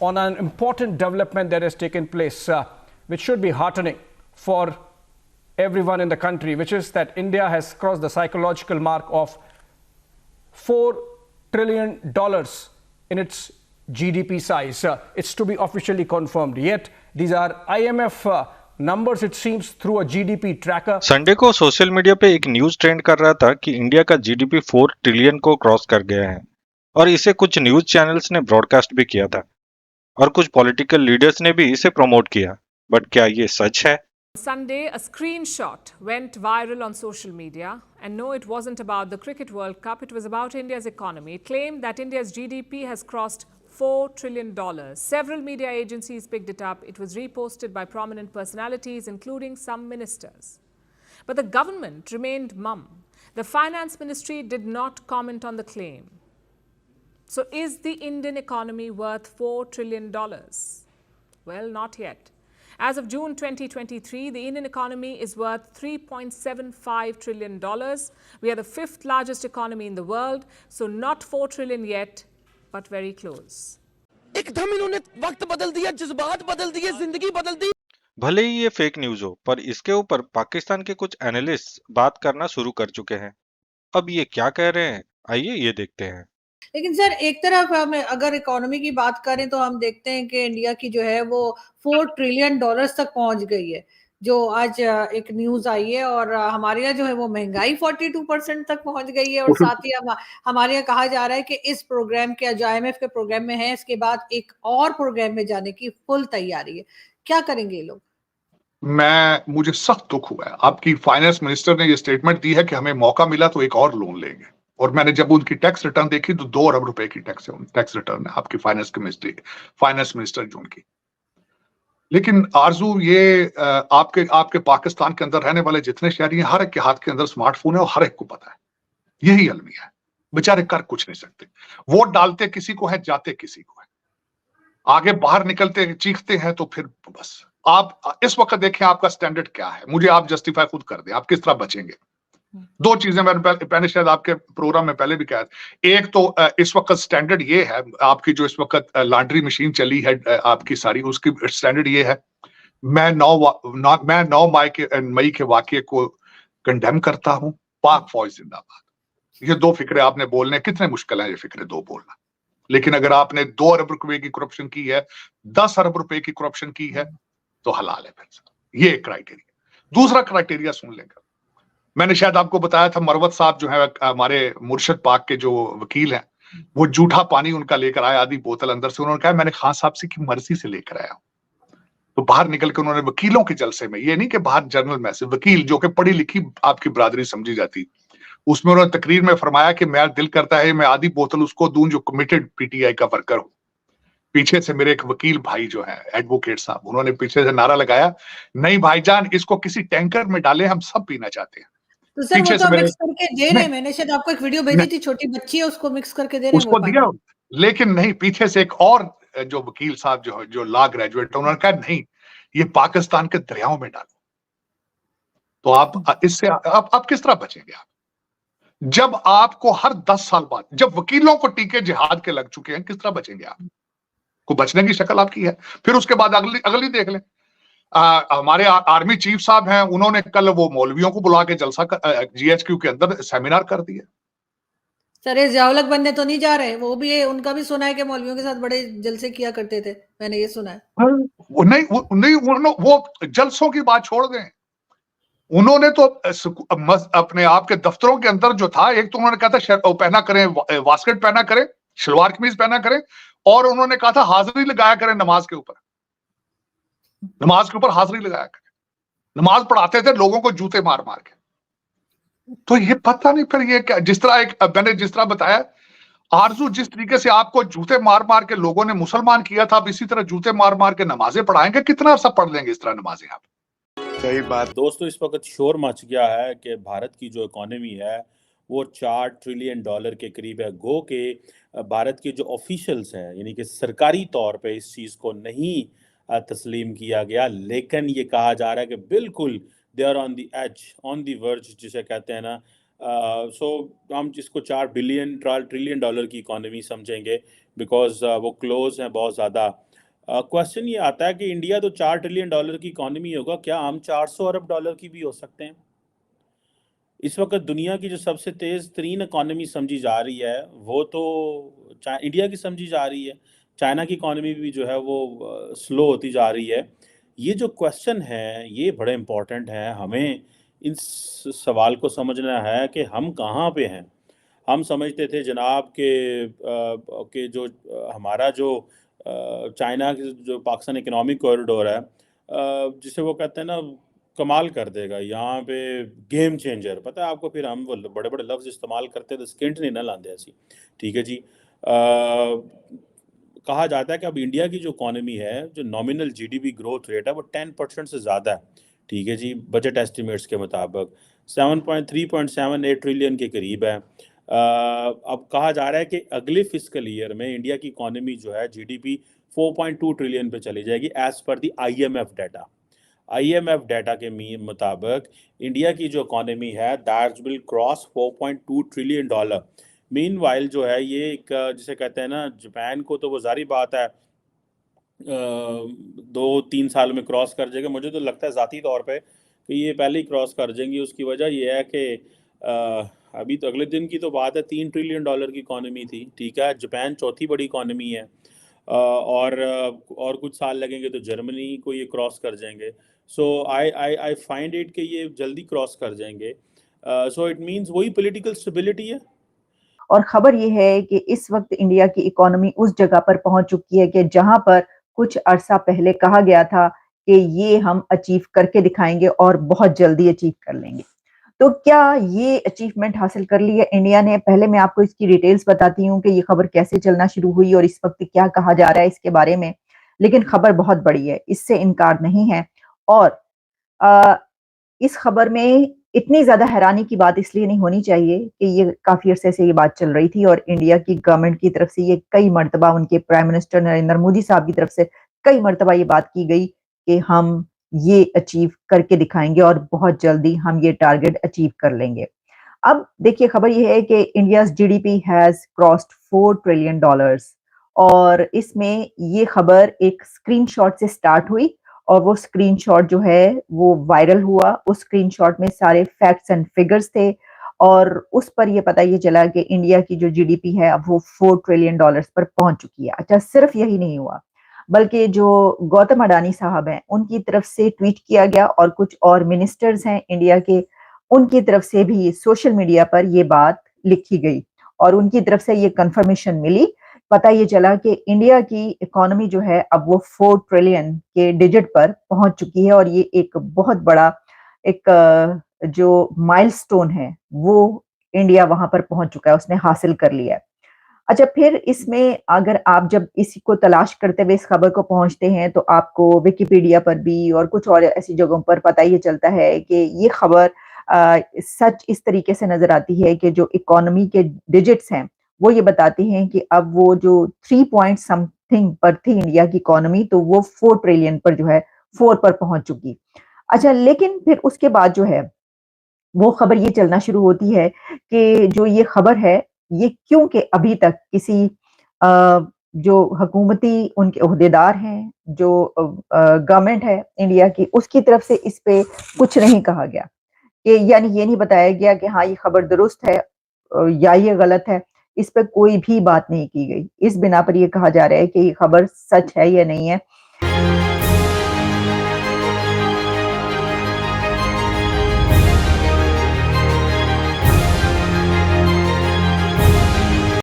on an important development that has taken place, which should be heartening for everyone in the country, which is that India has crossed the psychological mark of $4 trillion in its GDP size. It's to be officially confirmed. Yet, these are IMF numbers, it seems, through a GDP tracker. Sunday को social media पे एक news trend कर रहा था कि India का GDP 4 trillion को cross कर गया है और इसे कुछ न्यूज चैनल्स ने ब्रॉडकास्ट भी किया था और कुछ पॉलिटिकल लीडर्स ने भी इसे प्रमोट किया। बट क्या ये सच है? Sunday, a screenshot went viral on social media. And no, it wasn't about the Cricket World Cup. It was about India's economy. It claimed that India's GDP has crossed $4 trillion. Several media agencies picked it up. It was reposted by prominent personalities, including some ministers. But the government remained mum. The finance ministry did not comment on the claim. So is the Indian economy worth $4 trillion? Well, not yet. As of June 2023, the Indian economy is worth $3.75 trillion. We are the fifth largest economy in the world. So not $4 trillion yet, but very close. एकदम इन्होंने वक्त बदल दिया, जज्बात बदल दिए, जिंदगी बदल दी। भले ही ये फेक न्यूज हो, पर इसके ऊपर पाकिस्तान के कुछ एनालिस्ट बात करना शुरू कर चुके हैं। अब ये क्या कह रहे हैं, आइए ये देखते हैं। लेकिन सर, एक तरफ हम अगर इकोनॉमी की बात करें तो हम देखते हैं कि इंडिया की जो है वो $4 ट्रिलियन तक पहुंच गई है, जो आज एक न्यूज आई है। और हमारे यहाँ जो है वो महंगाई 42% तक पहुंच गई है। और साथ ही हमारे यहाँ कहा जा रहा है कि इस प्रोग्राम के, जो IMF के प्रोग्राम में है, इसके बाद एक और प्रोग्राम में जाने की फुल तैयारी है। क्या करेंगे ये लोग? मुझे सख्त दुख हुआ है। आपकी फाइनेंस मिनिस्टर ने ये स्टेटमेंट दी है कि हमें मौका मिला तो एक और लोन लेंगे। और मैंने जब उनकी टैक्स रिटर्न देखी तो 2 अरब रुपए की टैक्स रिटर्न है आपकी फाइनेंस मिनिस्टर जो उनकी। लेकिन आरजू, ये आपके पाकिस्तान के अंदर रहने वाले जितने शहरी हैं, हर एक के हाथ के अंदर स्मार्टफोन है और हर एक को पता है। यही अलमिया है। बेचारे कर कुछ नहीं सकते। वोट डालते किसी को है, जाते किसी को है। आगे बाहर निकलते चीखते हैं तो फिर बस। आप इस वक्त देखें आपका स्टैंडर्ड क्या है। मुझे आप जस्टिफाई खुद कर दें, आप किस तरह बचेंगे। 2 चीजें मैंने पहले शायद आपके प्रोग्राम में पहले भी कहा। एक तो इस वक्त स्टैंडर्ड ये है, आपकी जो इस वक्त लॉन्ड्री मशीन चली है आपकी सारी, उसकी स्टैंडर्ड ये है, मैं 9 मई के वाकये को कंडेम करता हूं। पाक फौज जिंदाबाद। ये 2 फिक्रे आपने बोलने, कितने मुश्किल है ये फिक्रे 2 बोलना। लेकिन अगर आपने 2 अरब रुपए की करप्शन की है, 10 अरब रुपए की करप्शन की है, तो हलाल है फिर। ये क्राइटेरिया। दूसरा क्राइटेरिया सुन लेंगे। मैंने शायद आपको बताया था, मरवत साहब जो है हमारे मुर्शद पाक के जो वकील हैं, वो जूठा पानी उनका लेकर आया, आधी बोतल अंदर से। उन्होंने कहा मैंने खान साहब से की मर्जी से लेकर आया हूं। तो बाहर निकल के उन्होंने वकीलों के जलसे में, ये नहीं कि बाहर जर्नल मैसेज, वकील जो कि पढ़ी लिखी आपकी बरादरी समझी जाती, उसमें उन्होंने तकरीर में फरमाया कि मेरा दिल करता है मैं आधी बोतल उसको दूं जो कमिटेड PTI का वर्कर हो। पीछे से मेरे एक वकील भाई जो है एडवोकेट साहब, उन्होंने पीछे से नारा लगाया, नहीं भाईजान, इसको किसी टैंकर में डालें, हम सब पीना चाहते हैं। तो सर वो तो मिक्स करके दे रहे हैं। मैंने शायद आपको एक वीडियो भेजी थी, छोटी बच्ची है, उसको मिक्स करके दे रहे हैं। उसको दिया, लेकिन नहीं, पीछे से एक और जो वकील साहब जो लॉ ग्रेजुएट, उन्होंने कहा नहीं, ये पाकिस्तान के दरियाओं में डालो। तो आप इससे आप किस तरह बचेंगे? आप जब आपको हर 10 साल बाद, जब वकीलों को टीके जिहाद के लग चुके हैं, किस तरह बचेंगे आप? को बचने की शक्ल आपकी है। फिर उसके बाद अगली देख लें। हमारे आर्मी चीफ साहब हैं, उन्होंने कल वो मौलवियों को बुला के जलसा GHQ के अंदर सेमिनार कर दिया। सर ये ज़ियाउल बनने तो नहीं जा रहे? वो भी, उनका भी सुना है कि मौलवियों के साथ बड़े जलसे किया करते थे, मैंने ये सुना है। वो जलसों की बात छोड़ दें। उन्होंने तो अपने आपके दफ्तरों के अंदर जो था, एक तो उन्होंने कहा था पहना करें, वास्केट पहना करें, शलवार कमीज पहना करें, और उन्होंने कहा था हाजिरी लगाया करें नमाज के ऊपर हाजिरी लगाया करें। नमाज पढ़ाते थे लोगों को जूते मार मार के। तो ये पता नहीं फिर ये क्या, मैंने जिस तरह बताया आरजू, जिस तरीके से आपको जूते मार मार के लोगों ने मुसलमान किया था, अब इसी तरह जूते मार मार के नमाजें पढ़ाएंगे। कितना अरसा पढ़ लेंगे इस तरह नमाजें आप? सही बात। दोस्तों, इस वक्त शोर मच गया है कि भारत की जो इकोनॉमी है वो $4 ट्रिलियन के करीब है। गो के भारत के जो ऑफिशियल्स हैं, यानी कि सरकारी तौर पे इस चीज़ को नहीं तस्लीम किया गया, लेकिन ये कहा जा रहा है कि बिल्कुल they are on the edge, on the verge जिसे कहते हैं ना। सो हम जिसको $4 ट्रिलियन की इकोनॉमी समझेंगे, बिकॉज वो क्लोज हैं बहुत ज़्यादा क्वेश्चन ये आता है कि इंडिया तो $4 ट्रिलियन की इकोनॉमी होगा, क्या हम $400 अरब की भी हो सकते हैं? इस वक्त दुनिया की जो सबसे तेज़ तरीन इकॉनमी समझी जा रही है वो तो इंडिया की समझी जा रही है। चाइना की इकॉनमी भी जो है वो स्लो होती जा रही है। ये जो क्वेश्चन है ये बड़े इम्पोर्टेंट है। हमें इस सवाल को समझना है कि हम कहाँ पे हैं। हम समझते थे जनाब के जो हमारा जो चाइना जो पाकिस्तान इकोनॉमिक कॉरिडोर है, जिसे वो कहते हैं ना कमाल कर देगा यहाँ पे, गेम चेंजर। पता है आपको, फिर हम वो बड़े बड़े लफ्ज़ इस्तेमाल करते तो स्किंट नहीं ना लाते ऐसी। ठीक है जी। कहा जाता है कि अब इंडिया की जो इकॉनमी है, जो नॉमिनल जीडीपी ग्रोथ रेट है वो 10% से ज़्यादा है। ठीक है जी, बजट एस्टिमेट्स के मुताबिक 3.78 ट्रिलियन के करीब है। अब कहा जा रहा है कि अगले फिस्कल ईयर में इंडिया की इकॉनमी जो है जीडीपी 4.2 ट्रिलियन पे चली जाएगी एज पर दी आईएमएफ डाटा। आईएमएफ डाटा के मुताबिक इंडिया की जो इकॉनमी है that will cross 4.2 trillion dollar. Meanwhile जो है ये एक जिसे कहते हैं ना, जापान को तो वो जारी बात है 2-3 साल में क्रॉस कर जाएगा। मुझे तो लगता है ज़ाती तौर पे कि ये पहले ही क्रॉस कर जाएंगी। उसकी वजह ये है कि अभी तो अगले दिन की तो बात है, $3 ट्रिलियन की इकॉनमी थी। ठीक है, जापान चौथी बड़ी इकॉनमी है। और कुछ साल लगेंगे तो जर्मनी को ये क्रॉस कर जाएंगे। सो आई फाइंड इट कि ये जल्दी क्रॉस कर जाएंगे। सो इट मीन्स वही पॉलिटिकल स्टेबिलिटी है। और खबर ये है कि इस वक्त इंडिया की इकोनॉमी उस जगह पर पहुंच चुकी है कि जहां पर कुछ अरसा पहले कहा गया था कि ये हम अचीव करके दिखाएंगे और बहुत जल्दी अचीव कर लेंगे। तो क्या ये अचीवमेंट हासिल कर ली है इंडिया ने? पहले मैं आपको इसकी डिटेल्स बताती हूँ कि ये खबर कैसे चलना शुरू हुई और इस वक्त क्या कहा जा रहा है इसके बारे में। लेकिन खबर बहुत बड़ी है, इससे इनकार नहीं है। और इस खबर में इतनी ज्यादा हैरानी की बात इसलिए नहीं होनी चाहिए कि ये काफी अरसे से ये बात चल रही थी और इंडिया की गवर्नमेंट की तरफ से ये कई मर्तबा, उनके प्राइम मिनिस्टर नरेंद्र मोदी साहब की तरफ से कई मर्तबा ये बात की गई कि हम ये अचीव करके दिखाएंगे और बहुत जल्दी हम ये टारगेट अचीव कर लेंगे। अब देखिए, खबर ये है कि India's GDP has crossed $4 trillion और इसमें ये खबर एक स्क्रीनशॉट से स्टार्ट हुई और वो स्क्रीनशॉट जो है वो वायरल हुआ। उस स्क्रीनशॉट में सारे फैक्ट्स एंड फिगर्स थे और उस पर ये पता ये चला कि इंडिया की जो जीडीपी है अब वो $4 ट्रिलियन पर पहुंच चुकी है। अच्छा, सिर्फ यही नहीं हुआ बल्कि जो गौतम अडानी साहब हैं उनकी तरफ से ट्वीट किया गया और कुछ और मिनिस्टर्स हैं इंडिया के, उनकी तरफ से भी सोशल मीडिया पर ये बात लिखी गई और उनकी तरफ से ये कंफर्मेशन मिली। पता ये चला कि इंडिया की इकोनॉमी जो है अब वो 4 ट्रिलियन के डिजिट पर पहुंच चुकी है और ये एक बहुत बड़ा एक जो माइलस्टोन है वो इंडिया वहां पर पहुंच चुका है, उसने हासिल कर लिया है। अच्छा, फिर इसमें अगर आप जब इसी को तलाश करते हुए इस खबर को पहुंचते हैं तो आपको विकिपीडिया पर भी और कुछ और ऐसी जगहों पर पता ये चलता है कि ये खबर सच इस तरीके से नजर आती है कि जो इकोनॉमी के डिजिट्स हैं वो ये बताती हैं कि अब वो जो 3 पॉइंट समथिंग पर थी इंडिया की इकोनॉमी, तो वो 4 ट्रिलियन पर जो है 4 पर पहुंच चुकी। अच्छा, लेकिन फिर उसके बाद जो है वो खबर ये चलना शुरू होती है कि जो ये खबर है ये क्यों कि अभी तक किसी जो हुकूमती उनके ओहदेदार हैं, जो गवर्नमेंट है इंडिया की, उसकी तरफ से इस पे कुछ नहीं कहा गया कि यानी ये नहीं बताया गया कि हाँ ये खबर दुरुस्त है या ये गलत है। इस पे कोई भी बात नहीं की गई। इस बिना पर ये कहा जा रहा है कि ये खबर सच है या नहीं है,